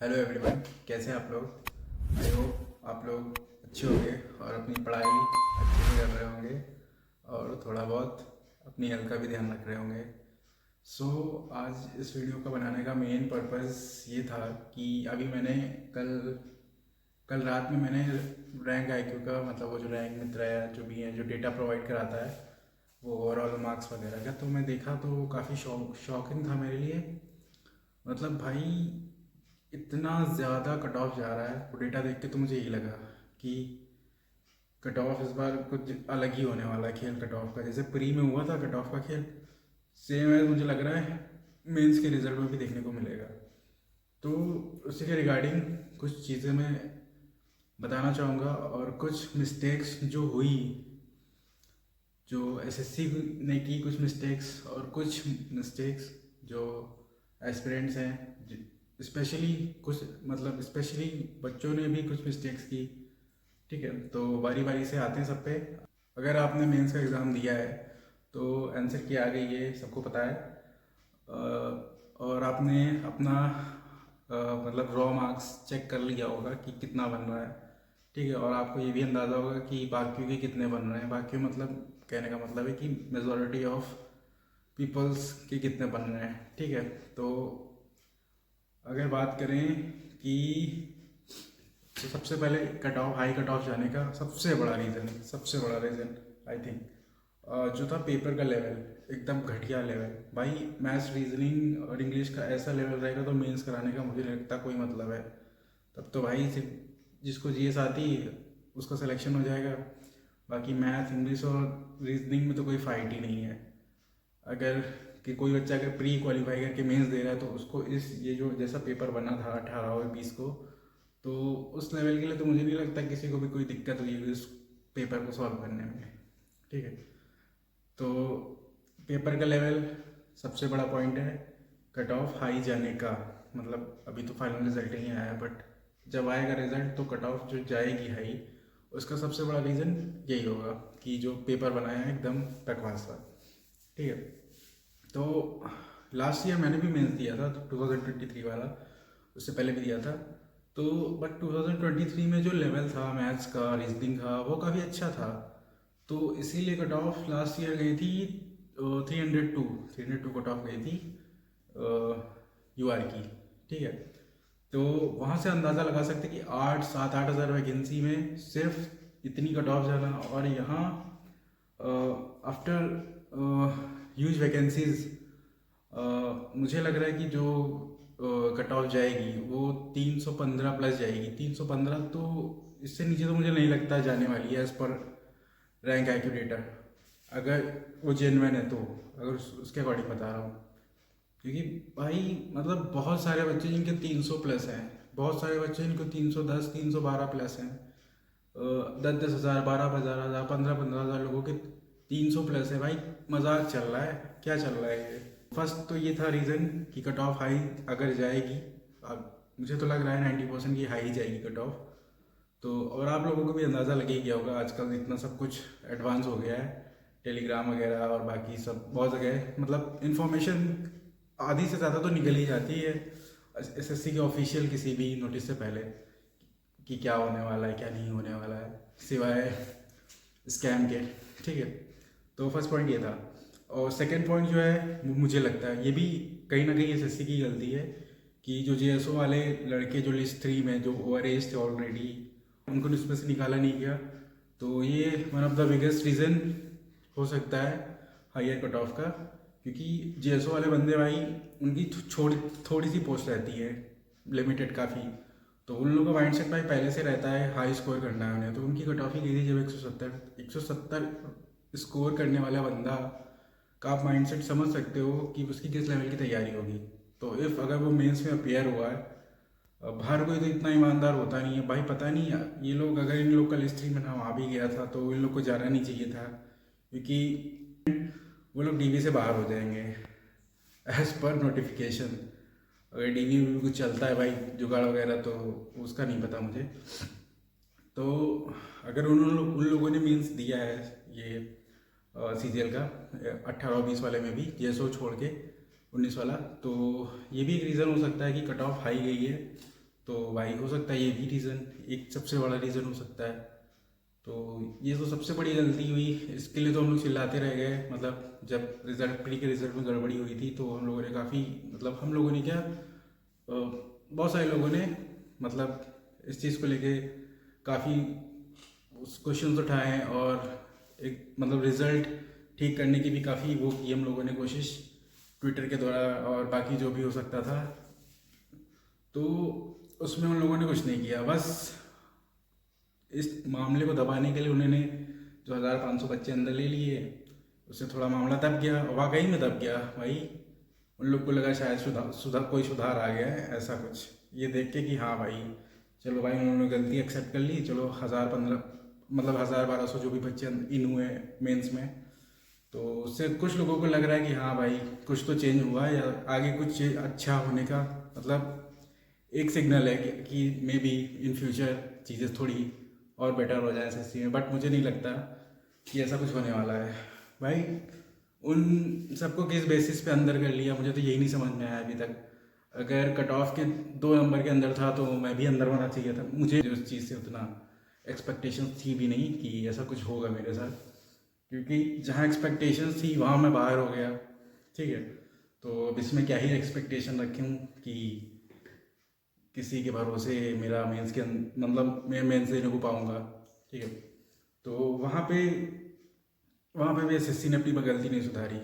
Hello everyone, कैसे हैं आप लोग। आई होप आप लोग अच्छे होंगे और अपनी पढ़ाई अच्छे से कर रहे होंगे और थोड़ा बहुत अपनी हेल्थ का भी ध्यान रख रहे होंगे। सो आज इस वीडियो का बनाने का मेन पर्पस ये था कि अभी मैंने कल कल रात में मैंने रैंक आईक्यू का, मतलब वो जो रैंक मित्र है जो भी है, जो डेटा प्रोवाइड कराता है, वो ओवरऑल मार्क्स वगैरह का, तो मैं देखा तो काफ़ी शॉकिंग था मेरे लिए। मतलब भाई, इतना ज़्यादा कट ऑफ जा रहा है। वो डेटा देख के तो मुझे यही लगा कि कट ऑफ इस बार कुछ अलग ही होने वाला है। खेल कट ऑफ का जैसे प्री में हुआ था कट ऑफ का खेल, सेम है मुझे लग रहा है मेंस के रिजल्ट में भी देखने को मिलेगा। तो उसी के रिगार्डिंग कुछ चीज़ें मैं बताना चाहूँगा और कुछ मिस्टेक्स जो हुई, जो एसएससी ने की, कुछ मिस्टेक्स और कुछ मिस्टेक्स जो एस्पिरेंट्स हैं, स्पेशली कुछ, मतलब स्पेशली बच्चों ने भी कुछ मिस्टेक्स की। ठीक है, तो बारी बारी से आते हैं सब पे। अगर आपने मेंस का एग्ज़ाम दिया है तो आंसर की आ गई है, सबको पता है। और आपने अपना मतलब रॉ मार्क्स चेक कर लिया होगा कि कितना बन रहा है। ठीक है, और आपको ये भी अंदाज़ा होगा कि बाकियों के कितने बन रहे हैं। बाकी मतलब कहने का मतलब है कि मेजॉरिटी ऑफ पीपल्स के कितने बन रहे हैं। ठीक है, तो अगर बात करें कि तो सबसे पहले cut off, high cut off जाने का सबसे बड़ा रीज़न आई थिंक जो था पेपर का लेवल, एकदम घटिया लेवल। भाई मैथ्स, रीजनिंग और इंग्लिश का ऐसा लेवल रहेगा तो मेंस कराने का मुझे नहीं लगता कोई मतलब है। तब तो भाई सिर्फ जिसको जीएस आती उसका सिलेक्शन हो जाएगा। बाकी मैथ, इंग्लिश और रीजनिंग में तो कोई फाइट ही नहीं है। अगर कि कोई बच्चा अगर प्री क्वालिफाई करके मेंस दे रहा है तो उसको इस ये जो जैसा पेपर बना था 18 और 20 को, तो उस लेवल के लिए तो मुझे नहीं लगता किसी को भी कोई दिक्कत हुई होगी उस पेपर को सॉल्व करने में। ठीक है, तो पेपर का लेवल सबसे बड़ा पॉइंट है। कट ऑफ हाई जाने का मतलब अभी तो फाइनल रिजल्ट नहीं आया, बट जब आएगा रिजल्ट तो कट ऑफ जो जाएगी हाई, उसका सबसे बड़ा रीज़न यही होगा कि जो पेपर बनाया है एकदम बकवास था। ठीक है, तो लास्ट ईयर मैंने भी मेंस दिया था, 2023 वाला, उससे पहले भी दिया था। तो बट 2023 में जो लेवल था मैथ्स का, रीजनिंग का, वो काफ़ी अच्छा था। तो इसीलिए कट ऑफ लास्ट ईयर गई थी 302 कट ऑफ गई थी यूआर की। ठीक है, तो वहाँ से अंदाज़ा लगा सकते कि 8-7-8 हज़ार वैकेंसी में सिर्फ इतनी कट ऑफ जाना, और यहाँ आफ्टर ह्यूज वैकेंसीज मुझे लग रहा है कि जो कट ऑफ जाएगी वो 315 प्लस जाएगी। 315 तो इससे नीचे तो मुझे नहीं लगता जाने वाली है as per rank IQ data, अगर वो जेन्युइन है तो। अगर उसके अकॉर्डिंग बता रहा हूँ, क्योंकि भाई मतलब बहुत सारे बच्चे जिनके 300 प्लस हैं, बहुत सारे बच्चे जिनको 310 312 प्लस हैं। 10-10 हज़ार, 12-12 हज़ार, 15-15 हज़ार लोगों के 300 प्लस है। भाई मजाक चल रहा है, क्या चल रहा है ये। फर्स्ट तो ये था रीज़न कि कट ऑफ हाई अगर जाएगी, अब मुझे तो लग रहा है 90% की हाई जाएगी कट ऑफ। तो और आप लोगों को भी अंदाज़ा लग ही गया होगा, आजकल इतना सब कुछ एडवांस हो गया है, टेलीग्राम वगैरह और बाकी सब बहुत जगह, मतलब इन्फॉर्मेशन आधी से ज़्यादा तो निकल ही जाती है एसएससी के ऑफिशियल किसी भी नोटिस से पहले कि क्या होने वाला है क्या नहीं होने वाला है, सिवाय स्कैम के। ठीक है, तो फर्स्ट पॉइंट ये था। और सेकंड पॉइंट जो है मुझे लगता है ये भी कहीं ना कहीं एसएससी की गलती है कि जो जेएसओ वाले लड़के जो लिस्ट 3 में जो ओवर एज थे ऑलरेडी, उनको उसमें से निकाला नहीं गया। तो ये one of the biggest reason हो सकता है हायर कट ऑफ का, क्योंकि जेएसओ वाले बंदे भाई उनकी थोड़ी सी पोस्ट रहती है, लिमिटेड काफ़ी। तो उन लोगों का माइंड सेट भाई पहले से रहता है हाई स्कोर करना है उन्हें, तो उनकी कट ऑफ ही गई थी जब 170 स्कोर करने वाला बंदा का आप माइंड सेट समझ सकते हो कि उसकी किस लेवल की तैयारी होगी। तो इफ़ अगर वो मेंस में अपेयर हुआ है, बाहर कोई तो इतना ईमानदार होता नहीं है भाई। पता नहीं ये लोग, अगर इन लोग का लिस्ट 3 में नाम आ भी गया था तो इन लोग को जाना नहीं चाहिए था, क्योंकि वो लोग डीवी से बाहर हो जाएंगे एज पर नोटिफिकेशन। अगर डीवी में कुछ चलता है भाई जुगाड़ वगैरह, तो उसका नहीं पता मुझे। तो अगर उन लोगों ने मीन्स दिया है ये सीजीएल का 18 और 20 वाले में भी, जेएसओ छोड़ के 19 वाला, तो ये भी एक रीज़न हो सकता है कि कट ऑफ हाई गई है। तो भाई हो सकता है ये भी रीज़न, एक सबसे बड़ा रीज़न हो सकता है। तो ये तो सबसे बड़ी गलती हुई, इसके लिए तो हम लोग चिल्लाते रह गए। मतलब जब रिजल्ट, प्री के रिजल्ट में गड़बड़ी हुई थी तो हम लोगों ने काफ़ी, मतलब हम लोगों ने क्या, बहुत सारे लोगों ने मतलब इस चीज़ को लेके काफ़ी क्वेश्चन उठाए हैं, और एक मतलब रिज़ल्ट ठीक करने की भी काफ़ी वो की हम लोगों ने कोशिश, ट्विटर के द्वारा और बाकी जो भी हो सकता था। तो उसमें उन लोगों ने कुछ नहीं किया, बस इस मामले को दबाने के लिए उन्होंने जो 1500 बच्चे अंदर ले लिए, उससे थोड़ा मामला दब गया, वाकई में दब गया भाई। उन लोग को लगा शायद कोई सुधार आ गया है, ऐसा कुछ ये देख के कि हाँ भाई चलो भाई उन्होंने गलती एक्सेप्ट कर ली, चलो 1000-15 मतलब 1000-1200 जो भी बच्चे इन हुए मेंस में, तो उससे कुछ लोगों को लग रहा है कि हाँ भाई कुछ तो चेंज हुआ है, या आगे कुछ अच्छा होने का मतलब एक सिग्नल है कि मे बी इन फ्यूचर चीज़ें थोड़ी और बेटर हो जाए एसएससी में। बट मुझे नहीं लगता कि ऐसा कुछ होने वाला है भाई। उन सबको किस बेसिस पे अंदर कर लिया, मुझे तो यही नहीं समझ में आया अभी तक। अगर कट ऑफ के 2 नंबर के अंदर था तो मैं भी अंदर होना चाहिए था। मुझे उस चीज़ से उतना एक्सपेक्टेशंस थी भी नहीं कि ऐसा कुछ होगा मेरे साथ, क्योंकि जहाँ एक्सपेक्टेशंस थी वहाँ मैं बाहर हो गया। ठीक है, तो अब इसमें क्या ही एक्सपेक्टेशन रखूँ कि किसी के भरोसे मेरा मेंस के मतलब मैं मेंस देने को पाऊँगा। ठीक है, तो वहाँ पे भी एसएससी ने अपनी गलती नहीं सुधारी।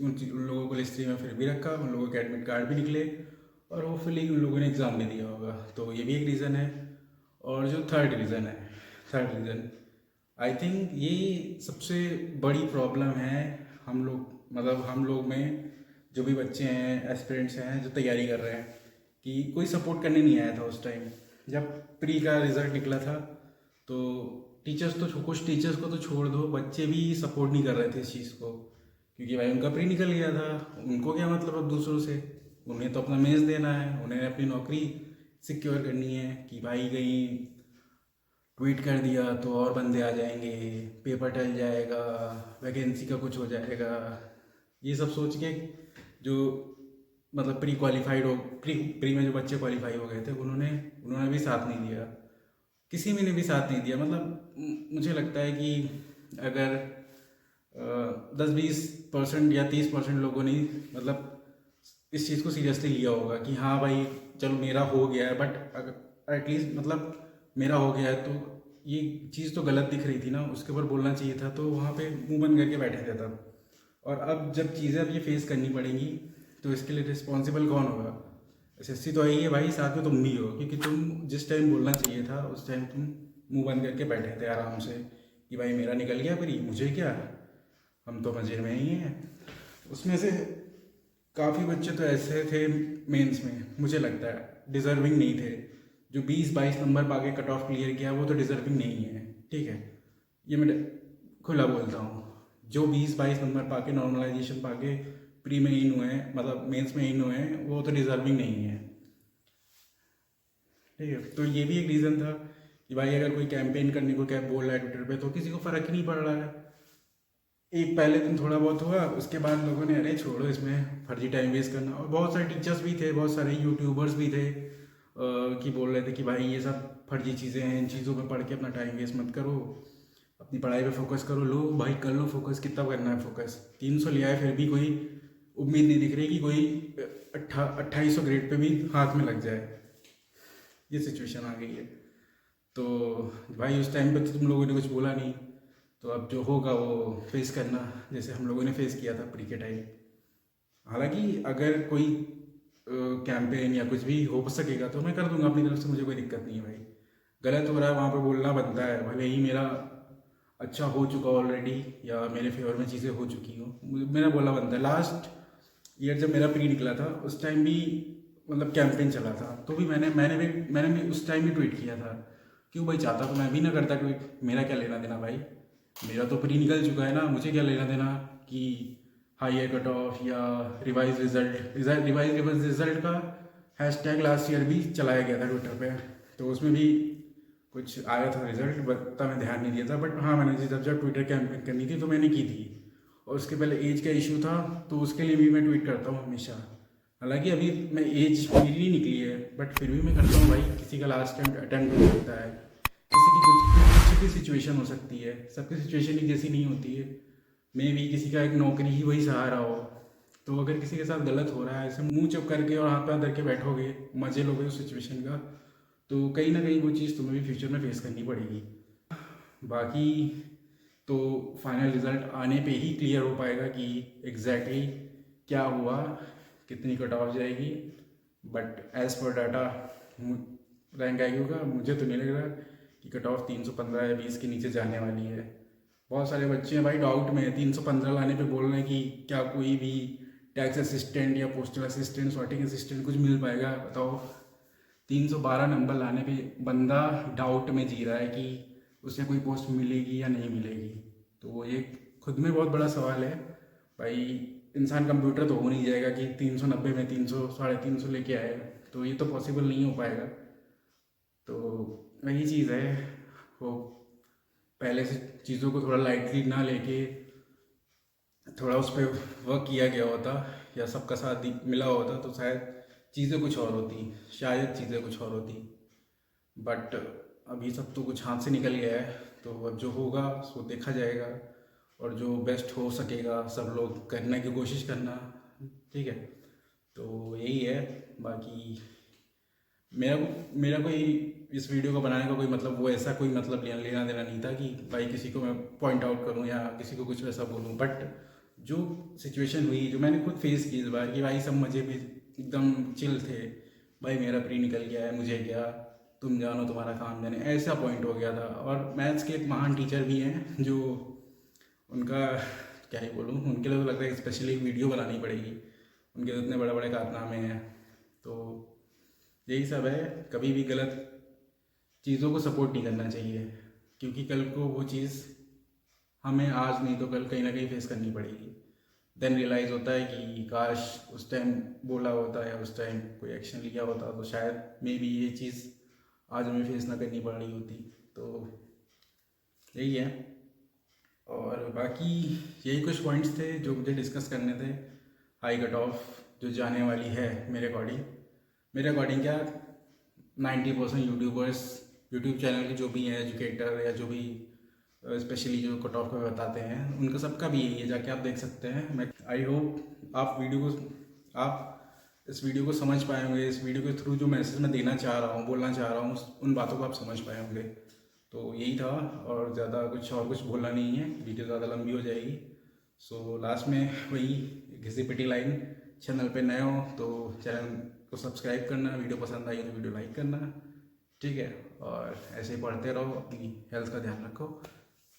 उन लोगों को लिस्ट 3 में फिर भी रखा, उन लोगों के एडमिट कार्ड भी निकले, और होपफुली उन लोगों ने एग्ज़ाम भी दिया होगा। तो ये भी एक रीज़न है। और जो थर्ड रीज़न आई थिंक ये सबसे बड़ी प्रॉब्लम है हम लोग, मतलब हम लोग में जो भी बच्चे हैं, एस्पिरेंट्स हैं जो तैयारी कर रहे हैं, कि कोई सपोर्ट करने नहीं आया था उस टाइम जब प्री का रिज़ल्ट निकला था। तो कुछ टीचर्स को तो छोड़ दो, बच्चे भी सपोर्ट नहीं कर रहे थे इस चीज़ को, क्योंकि भाई उनका प्री निकल गया था, उनको क्या मतलब अब दूसरों से, उन्हें तो अपना मेंस देना है, उन्हें अपनी नौकरी सिक्योर करनी है कि भाई कहीं ट्वीट कर दिया तो और बंदे आ जाएंगे, पेपर टल जाएगा, वैकेंसी का कुछ हो जाएगा। ये सब सोच के जो मतलब प्री में जो बच्चे क्वालिफाई हो गए थे, उन्होंने भी साथ नहीं दिया, किसी में ने भी साथ नहीं दिया। मतलब मुझे लगता है कि अगर 10-20% या 30% लोगों ने मतलब इस चीज़ को सीरियसली लिया होगा कि हाँ भाई चलो मेरा हो गया है, बट अगर एटलीस्ट मतलब मेरा हो गया है, तो ये चीज़ तो गलत दिख रही थी ना, उसके ऊपर बोलना चाहिए था, तो वहाँ पे मुंह बंद करके बैठे थे तब। और अब जब चीज़ें अब ये फेस करनी पड़ेंगी, तो इसके लिए रिस्पॉन्सिबल कौन होगा? एसएससी तो है ही है भाई, साथ में तुम भी हो, क्योंकि तुम जिस टाइम बोलना चाहिए था उस टाइम तुम मुंह बंद करके बैठे थे आराम से कि भाई मेरा निकल गया प्री, मुझे क्या, हम तो मजे में ही हैं। उसमें से काफ़ी बच्चे तो ऐसे थे मेंस में, मुझे लगता है डिज़र्विंग नहीं थे। जो 20-22 नंबर पाके कट ऑफ क्लियर किया वो तो डिज़र्विंग नहीं है। ठीक है, ये मैं खुला बोलता हूँ। जो 20-22 नंबर पाके नॉर्मलाइजेशन पाके प्री में इन हुए हैं, मतलब मेंस में इन हुए हैं, वो तो डिज़र्विंग नहीं है। ठीक है, तो ये भी एक रीज़न था कि भाई अगर कोई कैंपेन करने को क्या बोल रहा है ट्विटर पे, तो किसी को फ़र्क ही नहीं पड़ रहा है। एक पहले दिन थोड़ा बहुत हुआ, उसके बाद लोगों ने अरे छोड़ो इसमें फर्जी टाइम वेस्ट करना। और बहुत सारे टीचर्स भी थे, बहुत सारे यूट्यूबर्स भी थे कि बोल रहे थे कि भाई ये सब फर्जी चीज़ें हैं, इन चीज़ों में पढ़ के अपना टाइम वेस्ट मत करो, अपनी पढ़ाई पे फोकस करो। लो भाई कर लो फोकस, कितना करना है फोकस, 300 लिया है फिर भी कोई उम्मीद नहीं दिख रही कि कोई 2800 ग्रेड पे भी हाथ में लग जाए। ये सिचुएशन आ गई है। तो भाई उस टाइम पे तो तुम लोगों ने कुछ बोला नहीं, तो अब जो होगा वो फेस करना, जैसे हम लोगों ने फेस किया था प्री के टाइम। हालांकि अगर कोई कैंपेन या कुछ भी हो सकेगा तो मैं कर दूंगा अपनी तरफ से, मुझे कोई दिक्कत नहीं है भाई। गलत हो रहा है वहाँ पे बोलना बनता है, भले ही मेरा अच्छा हो चुका ऑलरेडी या मेरे फेवर में चीज़ें हो चुकी हो, मेरा बोलना बनता है। लास्ट ईयर जब मेरा प्री निकला था उस टाइम भी मतलब कैंपेन चला था, तो भी मैंने भी उस टाइम भी ट्वीट किया था। क्यों भाई, चाहता तो मैं भी ना करता ट्वीट, मेरा क्या लेना देना भाई, मेरा तो प्री निकल चुका है ना, मुझे क्या लेना देना कि हाई कट ऑफ या रिवाइज रिजल्ट का हैशटैग लास्ट ईयर भी चलाया गया था ट्विटर पे, तो उसमें भी कुछ आया था रिजल्ट, बता मैं ध्यान नहीं दिया था। बट हाँ, मैंने जब ट्विटर कैंपेन करनी थी तो मैंने की थी। और उसके पहले एज का इशू था, तो उसके लिए भी मैं ट्वीट करता हूँ हमेशा, हालांकि अभी मैं एज मेरी नहीं निकली है, बट फिर भी मैं करता हूँ भाई। किसी का लास्ट अटेम्प्ट हो सकता है, किसी की कुछ भी सिचुएशन हो सकती है, सबकी सिचुएशन एक जैसी नहीं होती है। मे भी किसी का एक नौकरी ही वही सहारा हो, तो अगर किसी के साथ गलत हो रहा है, ऐसे मुंह चुप करके और हाथ पैर धर के बैठोगे, मजे लोगे उस सिचुएशन का, तो कहीं ना कहीं वो चीज़ तुम्हें भी फ्यूचर में फेस करनी पड़ेगी। बाकी तो फाइनल रिजल्ट आने पे ही क्लियर हो पाएगा कि एग्जैक्टली क्या हुआ, कितनी कट ऑफ जाएगी। But as per data rank IQ का मुझे तो नहीं लग रहा कि कट ऑफ 315 या 20 के नीचे जाने वाली है। बहुत सारे बच्चे हैं भाई डाउट में, 315 लाने पे बोल रहे हैं कि क्या कोई भी टैक्स असिस्टेंट या पोस्टल असिस्टेंट, सॉर्टिंग असिस्टेंट कुछ मिल पाएगा। बताओ, 312 नंबर लाने पे बंदा डाउट में जी रहा है कि उसे कोई पोस्ट मिलेगी या नहीं मिलेगी। तो ये खुद में बहुत बड़ा सवाल है भाई। इंसान कंप्यूटर तो हो नहीं जाएगा कि 390 में 300 350 लेके आएगा, तो ये तो पॉसिबल नहीं हो पाएगा। तो वही चीज़ है, वो पहले से चीज़ों को थोड़ा लाइटली ना लेके थोड़ा उस पर वर्क किया गया होता या सबका साथ मिला होता, तो शायद चीज़ें कुछ और होती, शायद चीज़ें कुछ और होती। बट अभी सब तो कुछ हाथ से निकल गया है, तो अब जो होगा सो देखा जाएगा, और जो बेस्ट हो सकेगा सब लोग करने की कोशिश करना, ठीक है। तो यही है। बाकी मेरा मेरा कोई इस वीडियो को बनाने का कोई मतलब, वो ऐसा कोई मतलब लेना देना नहीं था कि भाई किसी को मैं पॉइंट आउट करूं या किसी को कुछ वैसा बोलूं। बट जो सिचुएशन हुई, जो मैंने खुद फेस की इस बार, कि भाई सब मज़े भी एकदम चिल थे, भाई मेरा प्री निकल गया है, मुझे क्या, तुम जानो तुम्हारा काम जाने, ऐसा पॉइंट हो गया था। और मैथ्स के एक महान टीचर भी हैं जो, उनका क्या ही बोलूँ, उनके लिए तो लगता है स्पेशली वीडियो बनानी पड़ेगी, उनके तो इतने बड़े बड़े कारनामे हैं। तो यही सब है, कभी भी गलत चीज़ों को सपोर्ट नहीं करना चाहिए, क्योंकि कल को वो चीज़ हमें आज नहीं तो कल कहीं ना कहीं फेस करनी पड़ेगी। देन रियलाइज़ होता है कि काश उस टाइम बोला होता या उस टाइम कोई एक्शन लिया होता, तो शायद मे बी ये चीज़ आज हमें फेस ना करनी पड़ रही होती। तो यही है। और बाकी यही कुछ पॉइंट्स थे जो मुझे डिस्कस करने थे। हाई कट ऑफ जो जाने वाली है मेरे अकॉर्डिंग क्या, 90% यूट्यूबर्स, यूट्यूब चैनल के जो भी हैं एजुकेटर या जो भी स्पेशली जो कट ऑफ को बताते हैं, उनका सबका भी यही है, जाके आप देख सकते हैं। मैं आई होप आप इस वीडियो को समझ पाए होंगे। इस वीडियो के थ्रू जो मैसेज मैं देना चाह रहा हूँ, बोलना चाह रहा हूँ, उन बातों को आप समझ पाए होंगे। तो यही था, और ज़्यादा कुछ बोलना नहीं है, वीडियो ज़्यादा लंबी हो जाएगी। सो लास्ट में वही घिसी पिटी लाइन, चैनल पे नए हो तो चैनल को सब्सक्राइब करना, वीडियो पसंद आई तो वीडियो लाइक करना, ठीक है। और ऐसे ही पढ़ते रहो, अपनी हेल्थ का ध्यान रखो,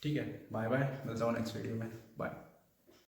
ठीक है। बाय बाय, मिलता हूँ नेक्स्ट वीडियो में, बाय।